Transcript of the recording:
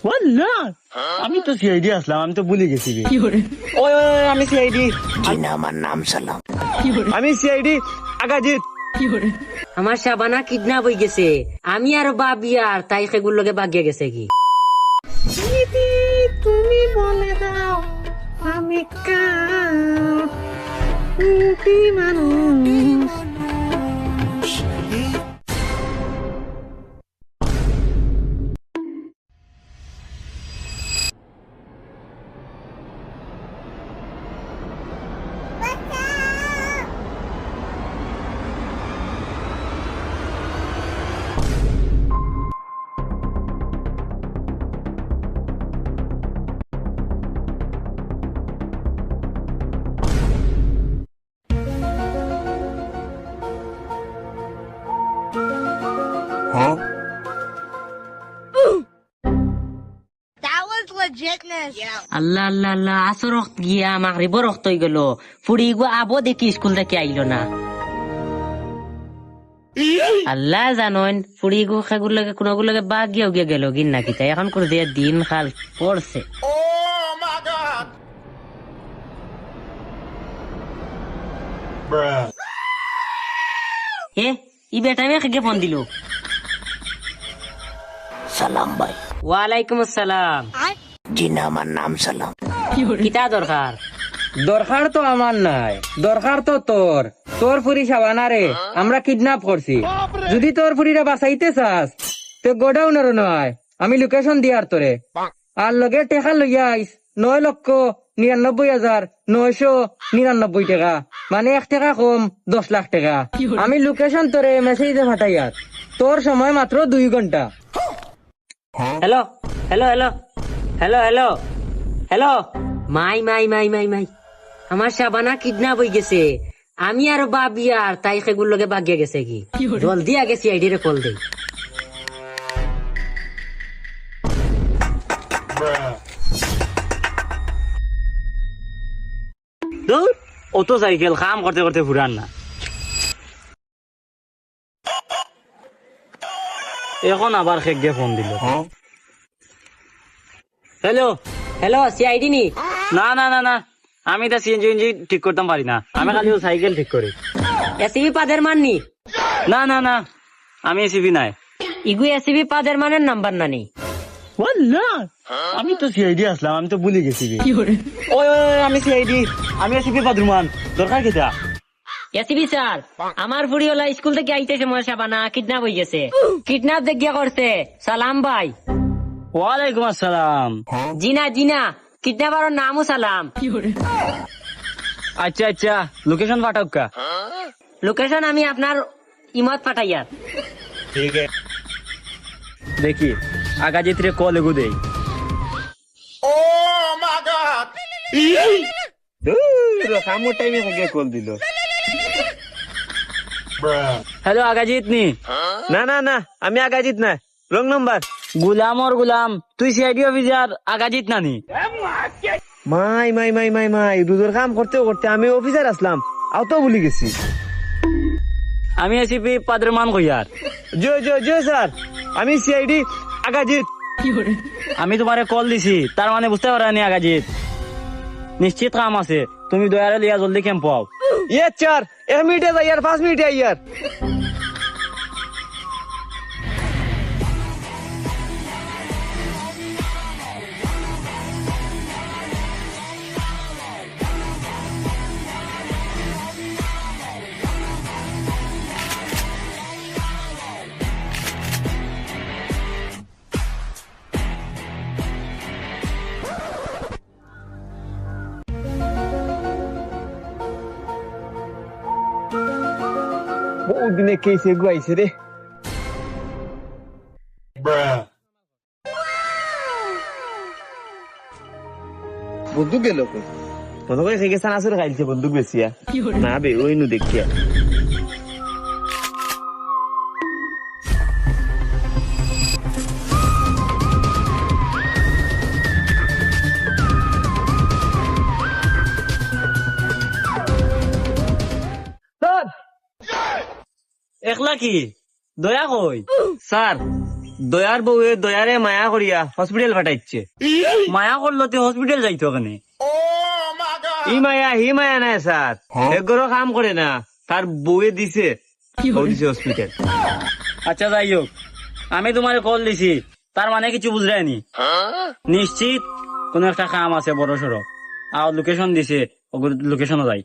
ওয়াল্লাহ আমি তো সিআইডি আসলাম, আমি তো ভুলে গেছি রে। ওই ওই ওই, আমি সিআইডি। আমার নাম সালাম। আমি সিআইডি আগাজিৎ। আমার শাবানা কিডন্যাপ হয়ে গেছে, আমি আর বাবি আর তাই সেগুলোর লগে বাগিয়ে গেছে কি। তুমি বলে দাও আমি কি মানুষ। আল্লাহ আল্লাহ আল্লাহ, আসর রক্ত গিয়া মাগরিব রক্ত হয়ে গেল। ফুড়ি গো আবো দেখি স্কুল থেকে আইলো না। আল্লাহ জানেন ফুড়ি গো সেগুলো লাগে কোনগুলো লাগে বাঘ গিয়ে গিয়ে গেল গিন নাকি, তাই এখন করে দিয়ে দিন খাল পড়ছে। হে ই বেটা আমি খেগে ফোন দিল। সালাম ভাই। ওয়ালাইকুম আসসালাম। জি না, আমার নাম সালাম। কিতা দরকার? দরকার তো আমার নাই, দরকার তো তোর। তোর ফুরি সাবানা রে আমরা কিডন্যাপ করছি। যদি তোর ফুরিরা বাঁচাইতে চাস তো গোডাউনের নয়, আমি লোকেশন দিয়ার তোরে। আর লগে টেকা লইয়া আইস 9,99,999 টাকা, মানে 1 টাকা কম 10 লাখ টাকা। আমি লোকেশন তোরে মেসেজে ফাটাইয়ার। তোর সময় মাত্র 2 ঘন্টা। Hello hello hello hello hello hello. My my my my my, আমার শাবানা কিডন্যাপ হয়ে গেছে, আমি আর বাবি আর তাই সেগুলোর লগে বাগিয়ে গেছে কি। জলদি আগে সিআইডি রে কল দেই। দূর অটো সাইকেল কাম করতে করতে ফুরান না। এখন আবার খেগে ফোন দিল। হ্যালো। হ্যালো সিআইডি নি? না না না না, আমি তো সিএনজি ঠিক করতাম পারি না, আমি খালি সাইকেল ঠিক করি। এসিবি পাদের মাননি? না না না, আমি এসিবি নাই। ইগু এসিবি পাদের মানের নাম্বার নানি। ওয়াল্লাহ আমি তো সিআইডি আসলাম, আমি তো ভুলে গেছি রে। ওই ওই ওই, আমি সিআইডি, আমি এসিপি পাদরুমান। দরকার কিটা? এসিবি স্যার, আমার ফুড়িওয়ালা স্কুল থেকে আইতেছে মোর শাবানা কিডন্যাপ হয়ে গেছে। কিডন্যাপ দেখিয়া করছে। সালাম ভাই। ওয়ালাইকুম আসসালাম। জিনা জিনা, কিডন্যাপারের নামও সালাম। আচ্ছা আচ্ছা, লোকেশন পাঠাও কা? লোকেশন আমি আপনার ইমত পাঠাইয়ার। ঠিক আছে, দেখি আগাজিত রে কল এগু দেই। কামোর টাইমে খেগে কল দিল। হ্যালো আগাজিত নি? না না না, আমি আগাজিত না, রং নাম্বার। গুলাম ওর গুলাম, তুই সিআইডি অফিসার আগাজিত নানি? মাই মাই মাই মাই মাই, রুজোর কাম করতে করতে আমি অফিসার আসলাম, আও তো ভুলে গেছি। আমি এসিপি পাদরমান কইয়ার। জো জো জো স্যার, আমি সিআইডি আগাজিত। আমি তোমারে কল দিছি, তার মানে বুঝতে পারানি আগাজিত। নিশ্চিত কাম আছে, তুমি দয়ারে লিয়া জলদি ক্যাম্প পাও। ইয়ে স্যার, 1 মিনিটে যাই আর 5 মিনিটে আইয়ার। বহু দিনে কেসে গুয়াইছে রে। বন্দুক গেল কই? মনে করে খেগে সানাসুর খাইছে বন্দুক বেশিয়া। না বে, ওই নু দেখিয়া। একলা কি দয়া কই? স্যার দয়ার বউয়ে দয়ারে মায়া করিয়া হসপিটাল পাঠাইছে। মায়া করলো তে হসপিটাল যাইতো কেন? ই মায়া না স্যার, এগুলো কাম করে না, তার বউয়ে দিছে হসপিটাল। আচ্ছা যাই হোক, আমি তোমার কল দিছি, তার মানে কিছু বুঝলাইনি। নিশ্চিত কোন একটা কাম আছে বড় সড়ো, আর লোকেশন দিছে, লোকেশনে যাই।